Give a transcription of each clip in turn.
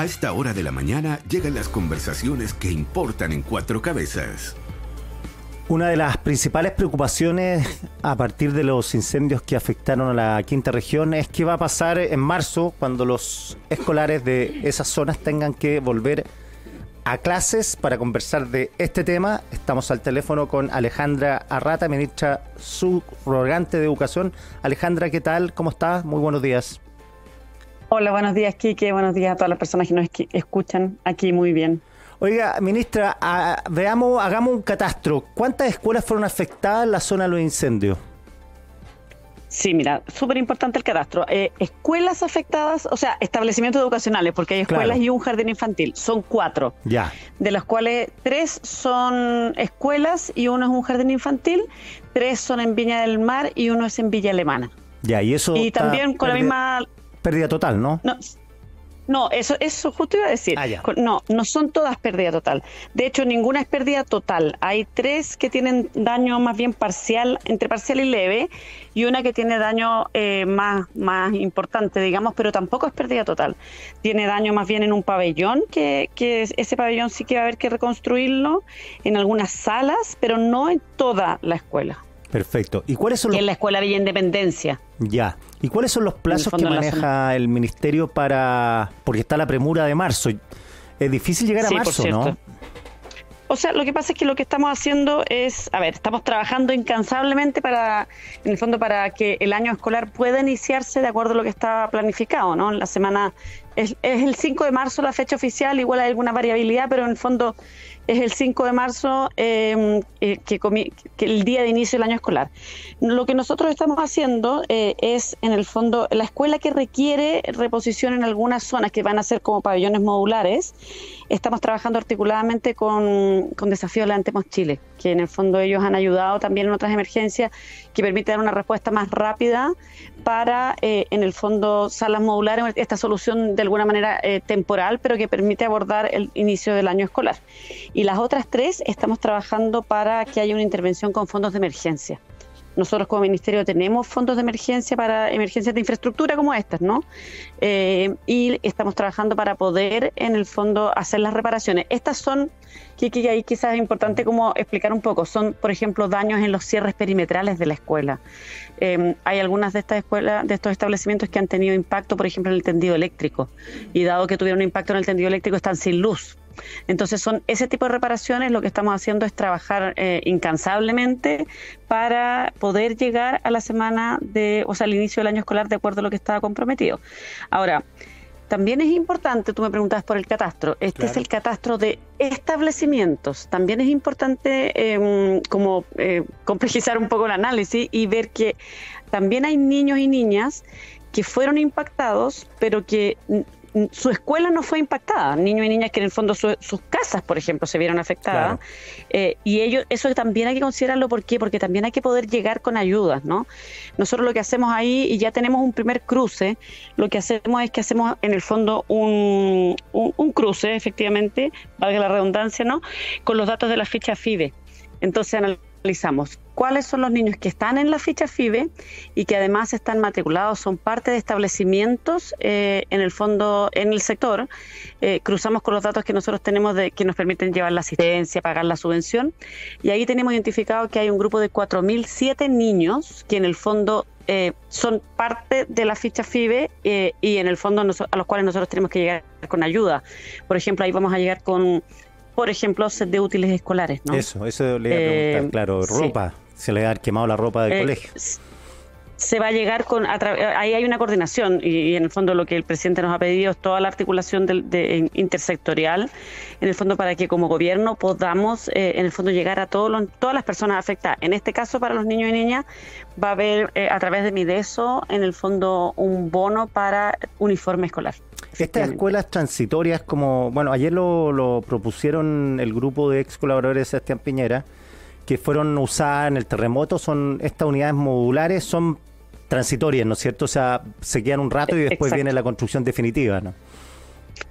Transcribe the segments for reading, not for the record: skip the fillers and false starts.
A esta hora de la mañana llegan las conversaciones que importan en Cuatro Cabezas. Una de las principales preocupaciones a partir de los incendios que afectaron a la quinta región es qué va a pasar en marzo cuando los escolares de esas zonas tengan que volver a clases. Para conversar de este tema estamos al teléfono con Alejandra Arrata, ministra subrogante de Educación. Alejandra, ¿qué tal? ¿Cómo estás? Muy buenos días. Hola, buenos días, Quique. Buenos días a todas las personas que nos escuchan aquí. Muy bien. Oiga, ministra, hagamos un catastro. ¿Cuántas escuelas fueron afectadas en la zona de los incendios? Sí, mira, súper importante el catastro. Escuelas afectadas, o sea, establecimientos educacionales, porque hay escuelas y un jardín infantil. Son 4. Ya. De los cuales 3 son escuelas y 1 es un jardín infantil. 3 son en Viña del Mar y 1 es en Villa Alemana. Ya, y eso. Y también con la misma. Pérdida total, ¿no? No, eso justo iba a decir. No son todas pérdida total. De hecho, ninguna es pérdida total. Hay 3 que tienen daño más bien parcial, entre parcial y leve, y una que tiene daño más importante, digamos, pero tampoco es pérdida total. Tiene daño más bien en un pabellón, que ese pabellón sí que va a haber que reconstruirlo, en algunas salas, pero no en toda la escuela. Perfecto. ¿Y cuáles son en la Escuela Villa Independencia. Ya. ¿Y cuáles son los plazos que maneja el ministerio porque está la premura de marzo? Es difícil llegar a marzo, ¿no? O sea, lo que pasa es que lo que estamos haciendo es, estamos trabajando incansablemente en el fondo, para que el año escolar pueda iniciarse de acuerdo a lo que está planificado, ¿no? La semana es el 5 de marzo la fecha oficial, igual hay alguna variabilidad, pero en el fondo es el 5 de marzo que el día de inicio del año escolar. Lo que nosotros estamos haciendo es, en el fondo, la escuela que requiere reposición en algunas zonas que van a ser como pabellones modulares. Estamos trabajando articuladamente con Desafío Levantemos Chile, que en el fondo ellos han ayudado también en otras emergencias que permiten dar una respuesta más rápida para, en el fondo, salas modulares, esta solución de alguna manera temporal, pero que permite abordar el inicio del año escolar. Y las otras 3 estamos trabajando para que haya una intervención con fondos de emergencia. Nosotros como ministerio tenemos fondos de emergencia para emergencias de infraestructura como estas, ¿no? Y estamos trabajando para poder, en el fondo, hacer las reparaciones. Estas son, que ahí quizás es importante como explicar un poco, son, por ejemplo, daños en los cierres perimetrales de la escuela. Hay algunas de estas escuelas, de estos establecimientos que han tenido impacto, por ejemplo, en el tendido eléctrico. Y dado que tuvieron impacto en el tendido eléctrico, están sin luz. Entonces son ese tipo de reparaciones. Lo que estamos haciendo es trabajar incansablemente para poder llegar a la semana al inicio del año escolar de acuerdo a lo que estaba comprometido. Ahora, también es importante, tú me preguntabas por el catastro, claro. Es el catastro de establecimientos. También es importante complejizar un poco el análisis y ver que también hay niños y niñas que fueron impactados, pero que su escuela no fue impactada, niños y niñas que en el fondo sus casas, por ejemplo, se vieron afectadas. Claro. Y eso también hay que considerarlo. ¿Por qué? Porque también hay que poder llegar con ayudas, ¿no? Nosotros lo que hacemos ahí, y ya tenemos un primer cruce, lo que hacemos es que hacemos en el fondo un cruce, efectivamente, valga la redundancia, ¿no?, con los datos de la ficha FIBE. Entonces analizamos cuáles son los niños que están en la ficha FIBE y que además están matriculados, son parte de establecimientos en el fondo, en el sector. Cruzamos con los datos que nosotros tenemos que nos permiten llevar la asistencia, pagar la subvención, y ahí tenemos identificado que hay un grupo de 4.007 niños que en el fondo son parte de la ficha FIBE y en el fondo a los cuales nosotros tenemos que llegar con ayuda. Por ejemplo, ahí vamos a llegar con, por ejemplo, set de útiles escolares, ¿no? Eso le iba a preguntar, claro, ropa. Sí. Se le ha quemado la ropa del colegio. Se va a llegar ahí hay una coordinación y en el fondo lo que el presidente nos ha pedido es toda la articulación intersectorial, en el fondo, para que como gobierno podamos en el fondo llegar a todas las personas afectadas. En este caso, para los niños y niñas, va a haber a través de Mideso, en el fondo, un bono para uniforme escolar. Estas escuelas transitorias, ayer lo propusieron el grupo de ex colaboradores de Sebastián Piñera, que fueron usadas en el terremoto, son estas unidades modulares, son transitorias, ¿no es cierto? O sea, se quedan un rato y después viene la construcción definitiva, ¿no?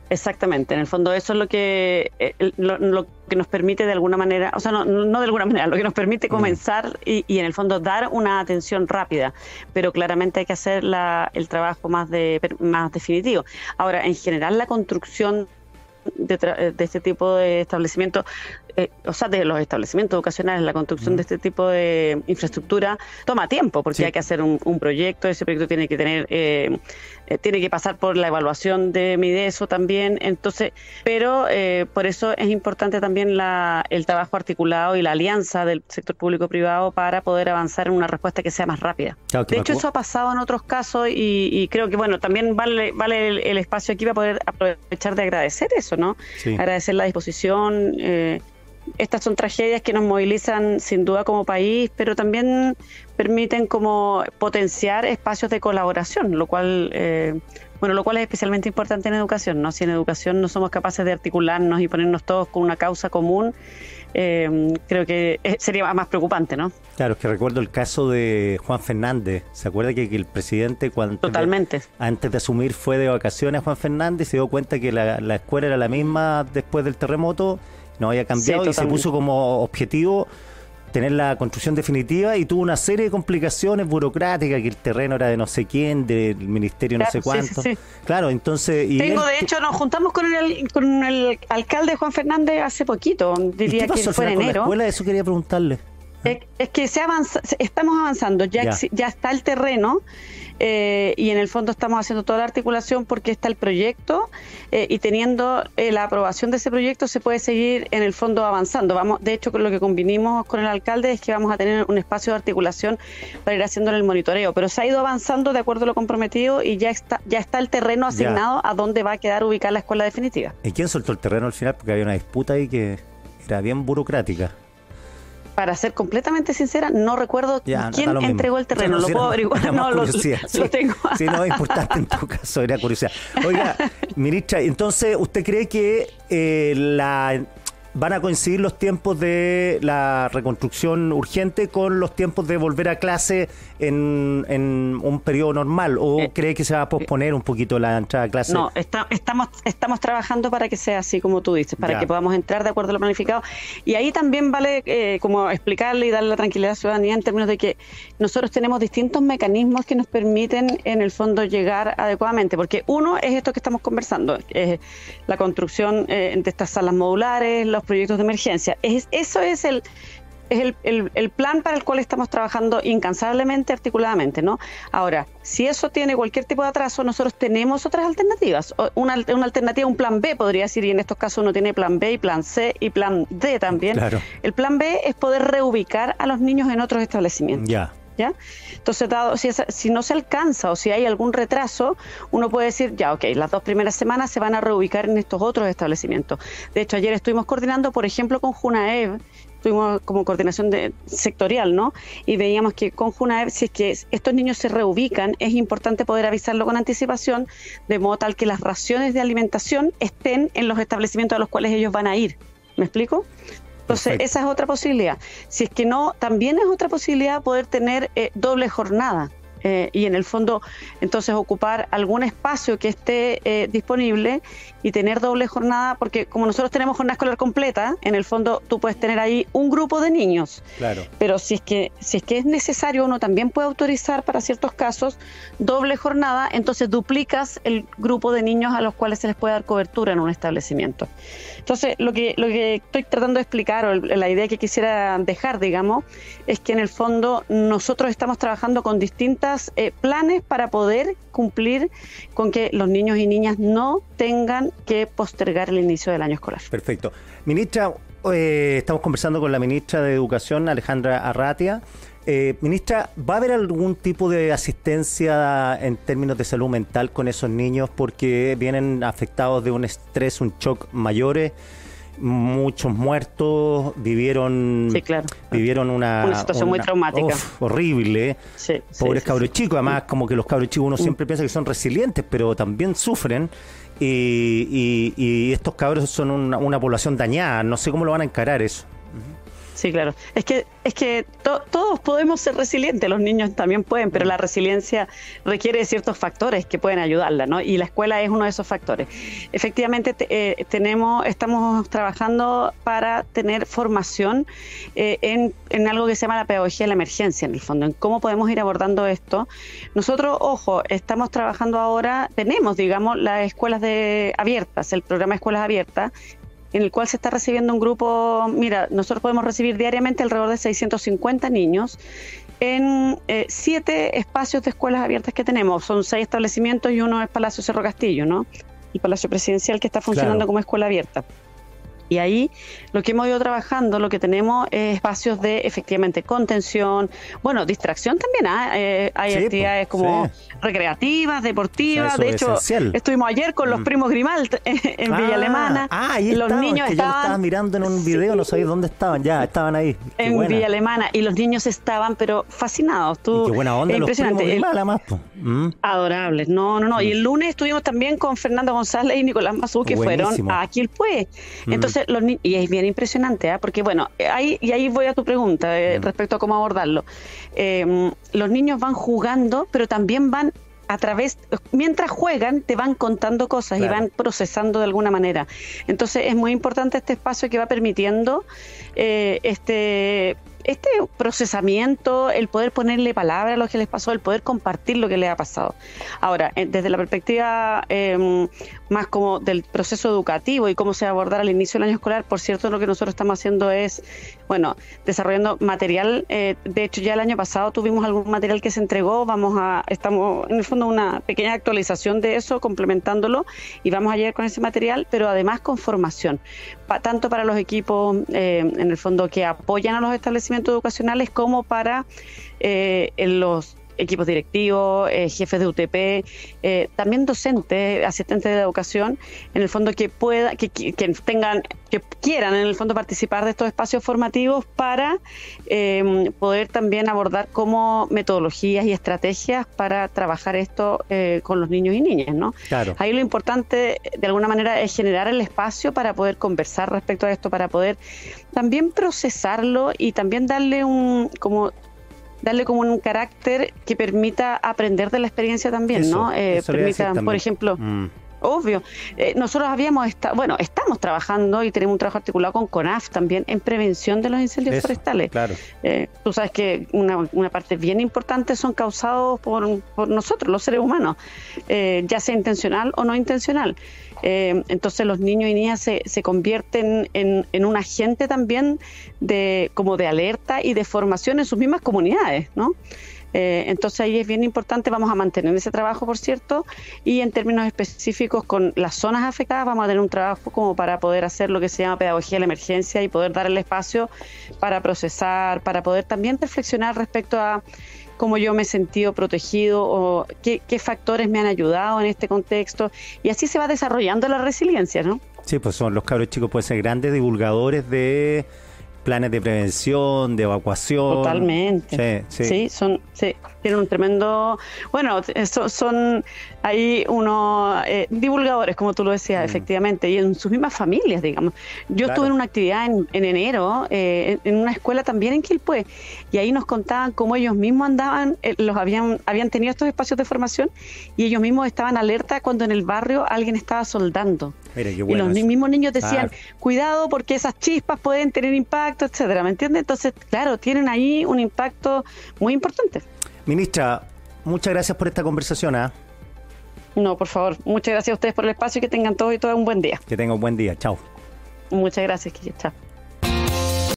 Exactamente, en el fondo eso es lo que nos permite de alguna manera, o sea, no de alguna manera, lo que nos permite comenzar y en el fondo dar una atención rápida, pero claramente hay que hacer el trabajo más definitivo. Ahora, en general la construcción de este tipo de establecimientos, o sea, de los establecimientos educacionales, la construcción de este tipo de infraestructura toma tiempo, porque hay que hacer un proyecto, ese proyecto tiene que tener, tiene que pasar por la evaluación de Mideso también, entonces, pero por eso es importante también el trabajo articulado y la alianza del sector público-privado para poder avanzar en una respuesta que sea más rápida. Claro, de hecho, eso ha pasado en otros casos y creo que, bueno, también vale el espacio aquí para poder aprovechar de agradecer eso, ¿no? Sí. Agradecer la disposición. Estas son tragedias que nos movilizan sin duda como país, pero también permiten como potenciar espacios de colaboración, lo cual es especialmente importante en educación, ¿no? Si en educación no somos capaces de articularnos y ponernos todos con una causa común, creo que sería más preocupante, ¿no? Claro, es que recuerdo el caso de Juan Fernández. ¿Se acuerda que el presidente antes de asumir fue de vacaciones a Juan Fernández y se dio cuenta que la escuela era la misma después del terremoto? No había cambiado y se puso como objetivo tener la construcción definitiva y tuvo una serie de complicaciones burocráticas, que el terreno era de no sé quién, del ministerio no sé cuánto. Sí. Claro, entonces... de hecho, nos juntamos con el alcalde Juan Fernández hace poquito, diría que fue en enero. ¿La escuela? Eso quería preguntarle. Es que estamos avanzando, ya está el terreno. Y en el fondo estamos haciendo toda la articulación porque está el proyecto y teniendo la aprobación de ese proyecto se puede seguir en el fondo avanzando. De hecho, lo que convinimos con el alcalde es que vamos a tener un espacio de articulación para ir haciendo el monitoreo, pero se ha ido avanzando de acuerdo a lo comprometido y ya está el terreno asignado a dónde va a quedar ubicada la escuela definitiva. ¿Y quién soltó el terreno al final? Porque había una disputa ahí que era bien burocrática. Para ser completamente sincera, no recuerdo quién entregó el terreno. Lo puedo averiguar. No, lo tengo. Sí, no es importante en todo caso, era curiosidad. Oiga, ministra, entonces, ¿usted cree que van a coincidir los tiempos de la reconstrucción urgente con los tiempos de volver a clase en un periodo normal? ¿O cree que se va a posponer un poquito la entrada a clase? No, estamos trabajando para que sea así como tú dices, para que podamos entrar de acuerdo a lo planificado. Y ahí también vale como explicarle y darle la tranquilidad a la ciudadanía en términos de que nosotros tenemos distintos mecanismos que nos permiten en el fondo llegar adecuadamente, porque uno es esto que estamos conversando, la construcción de estas salas modulares, los proyectos de emergencia. Eso es el plan para el cual estamos trabajando incansablemente, articuladamente, ¿no? Ahora, si eso tiene cualquier tipo de atraso, nosotros tenemos otras alternativas. Una alternativa, un plan B, podría decir, y en estos casos uno tiene plan B y plan C y plan D también. Claro. El plan B es poder reubicar a los niños en otros establecimientos. ¿Ya? Entonces, si no se alcanza o si hay algún retraso, uno puede decir, las 2 primeras semanas se van a reubicar en estos otros establecimientos. De hecho, ayer estuvimos coordinando, por ejemplo, con Junaev, tuvimos como coordinación sectorial, ¿no? Y veíamos que con Junaev, si es que estos niños se reubican, es importante poder avisarlo con anticipación, de modo tal que las raciones de alimentación estén en los establecimientos a los cuales ellos van a ir. ¿Me explico? Entonces, esa es otra posibilidad. Si es que no, también es otra posibilidad poder tener doble jornada. Y en el fondo, entonces, ocupar algún espacio que esté disponible y tener doble jornada, porque como nosotros tenemos jornada escolar completa, en el fondo tú puedes tener ahí un grupo de niños. Claro. Pero si es que es necesario, uno también puede autorizar para ciertos casos doble jornada, entonces duplicas el grupo de niños a los cuales se les puede dar cobertura en un establecimiento. Entonces, lo que estoy tratando de explicar, o la idea que quisiera dejar, digamos, es que en el fondo nosotros estamos trabajando con distintas planes para poder cumplir con que los niños y niñas no tengan que postergar el inicio del año escolar. Perfecto. Ministra, estamos conversando con la ministra de Educación, Alejandra Arratia. Ministra, ¿va a haber algún tipo de asistencia en términos de salud mental con esos niños? Porque vienen afectados de un estrés, un shock mayores, muchos muertos, vivieron una situación muy traumática. Horrible. Pobres cabros chicos, además como que los cabros chicos uno siempre piensa que son resilientes, pero también sufren. Y estos cabros son una población dañada, no sé cómo lo van a encarar eso. Sí, claro. Es que todos podemos ser resilientes, los niños también pueden, pero la resiliencia requiere de ciertos factores que pueden ayudarla, ¿no? Y la escuela es uno de esos factores. Efectivamente, estamos trabajando para tener formación en algo que se llama la pedagogía de la emergencia, en el fondo, en cómo podemos ir abordando esto. Nosotros, ojo, estamos trabajando ahora, tenemos, digamos, las escuelas abiertas, el programa de escuelas abiertas, en el cual se está recibiendo un grupo. Mira, nosotros podemos recibir diariamente alrededor de 650 niños en 7 espacios de escuelas abiertas que tenemos. Son 6 establecimientos y uno es Palacio Cerro Castillo, ¿no? El Palacio Presidencial, que está funcionando como escuela abierta. Y ahí lo que hemos ido trabajando, lo que tenemos es espacios de, efectivamente, contención, bueno, distracción también. Hay actividades como recreativas, deportivas. De hecho, estuvimos ayer con los primos Grimald en Villa Alemana. Ahí los niños que estaban. Yo lo estaba mirando en un video, no sabía dónde estaban, estaban ahí. En Villa Alemana. Y los niños estaban, pero fascinados. Y qué buena onda los primos Grimald, además. Adorables. No. Y el lunes estuvimos también con Fernando González y Nicolás Mazú, que fueron a Quilpué. Entonces, y es bien impresionante, porque bueno, ahí voy a tu pregunta respecto a cómo abordarlo. Los niños van jugando, pero también van mientras juegan, te van contando cosas, claro, y van procesando de alguna manera. Entonces es muy importante este espacio que va permitiendo este procesamiento, el poder ponerle palabra a lo que les pasó, el poder compartir lo que les ha pasado. Ahora, desde la perspectiva más como del proceso educativo y cómo se va a abordar al inicio del año escolar, por cierto, lo que nosotros estamos haciendo es, desarrollando material. De hecho, ya el año pasado tuvimos algún material que se entregó, estamos en el fondo una pequeña actualización de eso, complementándolo, y vamos a llegar con ese material, pero además con formación, tanto para los equipos, en el fondo, que apoyan a los establecimientos educacionales, como para los equipos directivos, jefes de UTP, también docentes, asistentes de educación, en el fondo que quieran en el fondo participar de estos espacios formativos para poder también abordar como metodologías y estrategias para trabajar esto con los niños y niñas, ¿no? Claro. Ahí lo importante, de alguna manera, es generar el espacio para poder conversar respecto a esto, para poder también procesarlo y también darle como un carácter que permita aprender de la experiencia también, ¿no? Permita, por ejemplo, obvio, nosotros estamos trabajando y tenemos un trabajo articulado con CONAF también en prevención de los incendios forestales. Claro. Tú sabes que una parte bien importante son causados por nosotros, los seres humanos, ya sea intencional o no intencional. Entonces los niños y niñas se convierten en un agente también como de alerta y de formación en sus mismas comunidades, ¿no? Entonces ahí es bien importante, vamos a mantener ese trabajo, por cierto, y en términos específicos con las zonas afectadas vamos a tener un trabajo como para poder hacer lo que se llama pedagogía de la emergencia y poder dar el espacio para procesar, para poder también reflexionar respecto a cómo yo me he sentido protegido o qué factores me han ayudado en este contexto, y así se va desarrollando la resiliencia, ¿no? Sí, pues los cabros chicos pueden ser grandes divulgadores de planes de prevención, de evacuación. Totalmente. Sí, tienen un tremendo... son ahí unos divulgadores, como tú lo decías, efectivamente, y en sus mismas familias, digamos. Yo estuve en una actividad en enero, en una escuela también en Quilpué, y ahí nos contaban cómo ellos mismos andaban, habían tenido estos espacios de formación, y ellos mismos estaban alerta cuando en el barrio alguien estaba soldando. Mira, qué bueno, y los mismos niños decían, cuidado porque esas chispas pueden tener impacto, etcétera, ¿me entiendes? Entonces, claro, tienen ahí un impacto muy importante. Ministra, muchas gracias por esta conversación. No, por favor, muchas gracias a ustedes por el espacio y que tengan todos y todas un buen día. Que tengan un buen día, chao. Muchas gracias, Kiki, chao.